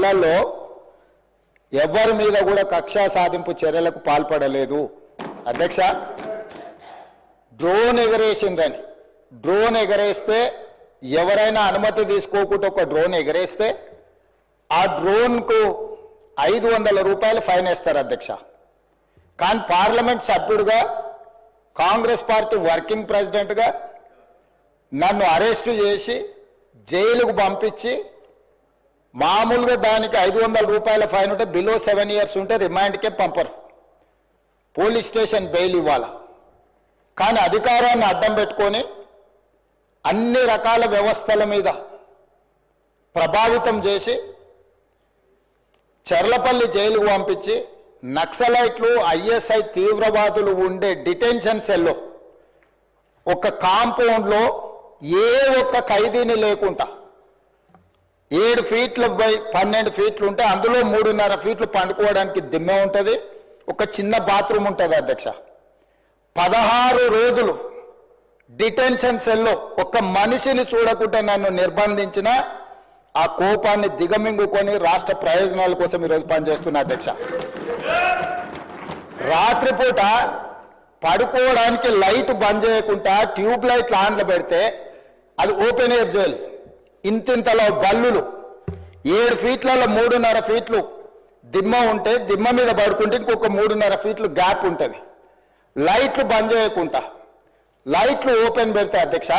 నెలల్లో ఎవరి మీద కూడా కక్షా సాధింపు చర్యలకు పాల్పడలేదు అధ్యక్ష. డ్రోన్ ఎగరేసిందని, డ్రోన్ ఎగరేస్తే ఎవరైనా అనుమతి తీసుకోకుండా ఒక డ్రోన్ ఎగరేస్తే ఆ డ్రోన్కు 500 రూపాయలు ఫైన్ వేస్తారు అధ్యక్ష. కానీ పార్లమెంట్ సభ్యుడిగా, కాంగ్రెస్ పార్టీ వర్కింగ్ ప్రెసిడెంట్గా నన్ను అరెస్టు చేసి జైలుకు పంపించి మామూలుగా దానికి 500 రూపాయల ఫైన్ ఉంటే బిలో 7 ఇయర్స్ ఉంటే రిమాండ్కే పంపరు, పోలీస్ స్టేషన్ బెయిల్ ఇవ్వాలి. కానీ అధికారాన్ని అడ్డం పెట్టుకొని అన్ని రకాల వ్యవస్థల మీద ప్రభావితం చేసి చర్లపల్లి జైలుకు పంపించి నక్సలైట్లు, ఐఎస్ఐ తీవ్రవాదులు ఉండే డిటెన్షన్ సెల్లో ఒక కాంపౌండ్లో ఏ ఒక్క ఖైదీని లేకుండా 7 ఫీట్ల బై 12 ఫీట్లు ఉంటే అందులో 3.5 ఫీట్లు పండుకోవడానికి దిమ్మె ఉంటుంది, ఒక చిన్న బాత్రూమ్ ఉంటుంది అధ్యక్ష. 16 రోజులు డిటెన్షన్ సెల్లో ఒక్క మనిషిని చూడకుండా నన్ను నిర్బంధించిన ఆ కోపాన్ని దిగమింగుకొని రాష్ట్ర ప్రయోజనాల కోసం ఈరోజు పనిచేస్తున్నా అధ్యక్ష. రాత్రిపూట పడుకోవడానికి లైట్ బంద్ చేయకుండా ట్యూబ్ లైట్లు ఆన్లో పెడితే అది ఓపెన్ ఎయిర్ జైలు, ఇంతింతలో బల్లులు 7 ఫీట్లలో 3.5 ఫీట్లు దిమ్మ ఉంటే దిమ్మ మీద పడుకుంటే ఇంకొక 3.5 ఫీట్లు గ్యాప్ ఉంటుంది. లైట్లు బంద్ చేయకుండా లైట్లు ఓపెన్ పెడితే అధ్యక్ష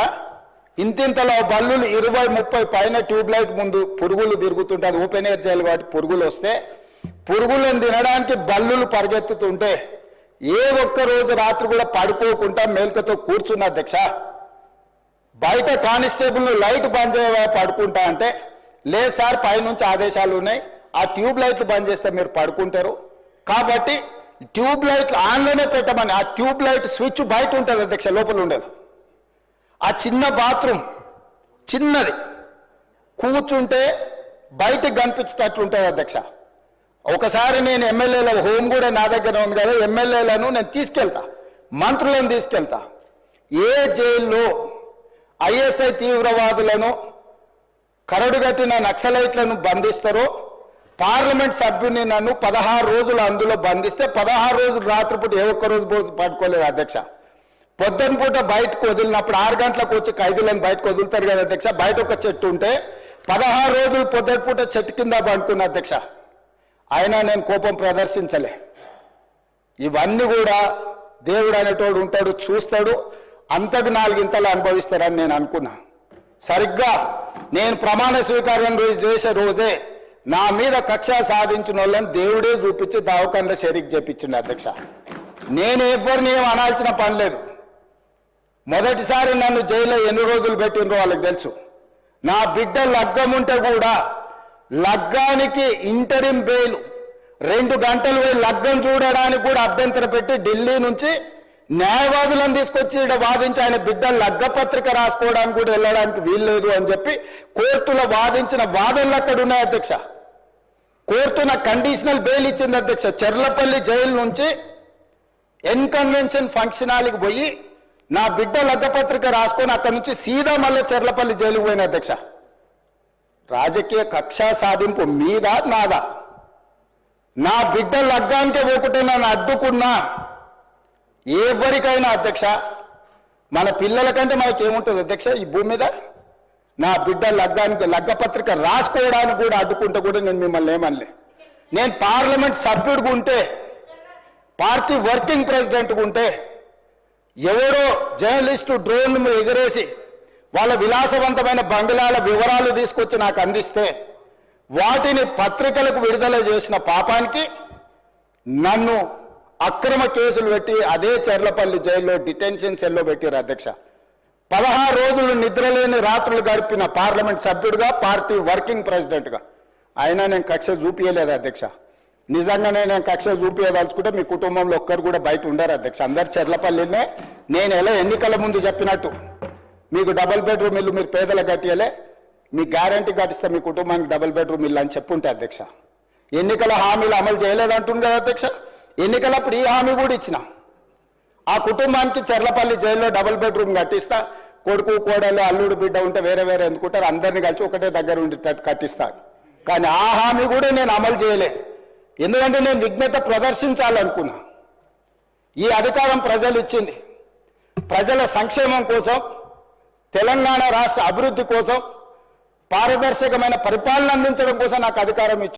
ఇంతింతలో బల్లులు 20-30 పైన ట్యూబ్ లైట్ ముందు పురుగులు తిరుగుతుంటే అది ఓపెన్ ఎయిర్ జైలు కాబట్టి పురుగులు వస్తే పురుగులను తినడానికి బల్లులు పరిగెత్తుతుంటే ఏ ఒక్క రోజు రాత్రి కూడా పడుకోకుండా మేల్కతో కూర్చున్న అధ్యక్ష. బయట కానిస్టేబుల్ లైట్ బంద్ చేయవా పడుకుంటా అంటే లేదు సార్ పైనుంచి ఆదేశాలు ఉన్నాయి, ఆ ట్యూబ్ లైట్లు బంద్ చేస్తే మీరు పడుకుంటారు కాబట్టి ట్యూబ్ లైట్లు ఆన్లోనే పెట్టమని. ఆ ట్యూబ్ లైట్ స్విచ్ బయట ఉంటుంది అధ్యక్ష, లోపల ఉండదు. ఆ చిన్న బాత్రూమ్ చిన్నది, కూర్చుంటే బయటకు కనిపించేటట్లు ఉంటుంది అధ్యక్ష. ఒకసారి నేను ఎమ్మెల్యేల హోమ్ కూడా నా దగ్గర ఉంది కదా, ఎమ్మెల్యేలను నేను తీసుకెళ్తా, మంత్రులను తీసుకెళ్తా. ఏ జైల్లో ఐఎస్ఐ తీవ్రవాదులను కరడుగట్టిన నక్సలైట్లను బంధిస్తారో పార్లమెంట్ సభ్యుని నన్ను 16 రోజులు అందులో బంధిస్తే 16 రోజులు రాత్రిపూట ఏ ఒక్క రోజు పడుకోలేదు అధ్యక్ష. పొద్దున పూట బయటకు వదిలినప్పుడు 6 గంటలకు వచ్చి ఖైదీలను బయటకు వదులుతారు కదా అధ్యక్ష. బయట ఒక చెట్టు ఉంటే 16 రోజులు పొద్దున పూట చెట్టు కింద పడుకున్న అధ్యక్ష. అయినా నేను కోపం ప్రదర్శించలే. ఇవన్నీ కూడా దేవుడు అనేటోడు ఉంటాడు, చూస్తాడు, అంతకు 4 ఇంతలు అనుభవిస్తారని నేను అనుకున్నా. సరిగ్గా నేను ప్రమాణ స్వీకారం చేసే రోజే నా మీద కక్ష సాధించిన వాళ్ళని దేవుడే చూపించి దావకంలో షరీక్ చేపించిండు అధ్యక్ష. నేను ఎవరిని ఏం అనాల్సిన పని లేదు. మొదటిసారి నన్ను జైల్లో ఎన్ని రోజులు పెట్టినరో వాళ్ళకి తెలుసు. నా బిడ్డ లగ్గం ఉంటే కూడా లగ్గానికి ఇంటరిం బెయిల్ 2 గంటలు పోయి లగ్గం చూడడానికి కూడా అభ్యంతరం పెట్టి ఢిల్లీ నుంచి న్యాయవాదులను తీసుకొచ్చి ఇక్కడ వాదించి ఆయన బిడ్డ లగ్గపత్రిక రాసుకోవడానికి కూడా వెళ్ళడానికి వీల్లేదు అని చెప్పి కోర్టులో వాదించిన వాదనలు అక్కడ ఉన్నాయి అధ్యక్ష. కోర్టు నాకు కండిషనల్ బెయిల్ ఇచ్చింది అధ్యక్ష. చెర్లపల్లి జైలు నుంచి ఎన్కన్వెన్షన్ ఫంక్షన్ హాల్కి పోయి నా బిడ్డ లగ్గపత్రిక రాసుకొని అక్కడి నుంచి సీదా మళ్ళీ చెర్లపల్లి జైలుకు పోయిన అధ్యక్ష. రాజకీయ కక్షా సాధింపు మీద నాదా? నా బిడ్డ లగ్గానికే పోకుంటే నన్ను అడ్డుకున్నా ఎవరికైనా అధ్యక్ష, మన పిల్లల కంటే మనకేముంటుంది అధ్యక్ష ఈ భూమి మీద? నా బిడ్డ లగ్గానికి లగ్గపత్రిక రాసుకోవడానికి కూడా అడ్డుకుంటే కూడా నేను మిమ్మల్ని ఏమనలే. నేను పార్లమెంట్ సభ్యుడిగా ఉంటే, పార్టీ వర్కింగ్ ప్రెసిడెంట్గా ఉంటే ఎవరో జర్నలిస్టు డ్రోన్ ఎగరేసి వాళ్ళ విలాసవంతమైన బంగ్లాల వివరాలు తీసుకొచ్చి నాకు అందిస్తే వాటిని పత్రికలకు విడుదల చేసిన పాపానికి నన్ను అక్రమ కేసులు పెట్టి అదే చెర్లపల్లి జైల్లో డిటెన్షన్ సెల్లో పెట్టారు అధ్యక్ష. 16 రోజులు నిద్రలేని రాత్రులు గడిపిన పార్లమెంట్ సభ్యుడిగా, పార్టీ వర్కింగ్ ప్రెసిడెంట్గా అయినా నేను కక్ష చూపించలేదు అధ్యక్ష. నిజంగానే నేను కక్ష చూపించదలుచుకుంటే మీ కుటుంబంలో ఒక్కరు కూడా బయట ఉండరు అధ్యక్ష. అందరు చెర్లపల్లినే. నేను ఎలా ఎన్నికల ముందు చెప్పినట్టు మీకు డబుల్ బెడ్రూమ్ ఇల్లు మీరు పేదలకు కట్టియలే, మీ గ్యారంటీ కట్టిస్తే మీ కుటుంబానికి డబుల్ బెడ్రూమ్ ఇల్లు అని చెప్పుంటే అధ్యక్ష. ఎన్నికల హామీలు అమలు చేయలేదంటుంది కదా అధ్యక్ష. ఎన్నికలప్పుడు ఈ హామీ కూడా ఇచ్చిన. ఆ కుటుంబానికి చెర్లపల్లి జైల్లో డబుల్ బెడ్రూమ్ కట్టిస్తా, కొడుకు కోడలు అల్లుడు బిడ్డ ఉంటే వేరే వేరే ఎందుకుంటారు, అందరినీ కలిసి ఒకటే దగ్గర ఉండేటట్టు కట్టిస్తాను. కానీ ఆ హామీ కూడా నేను అమలు చేయలే. ఎందుకంటే నేను విఘ్నత ప్రదర్శించాలనుకున్నా. ఈ అధికారం ప్రజలు ఇచ్చింది ప్రజల సంక్షేమం కోసం, తెలంగాణ రాష్ట్ర అభివృద్ధి కోసం, పారదర్శకమైన పరిపాలన అందించడం కోసం నాకు అధికారం ఇచ్చింది.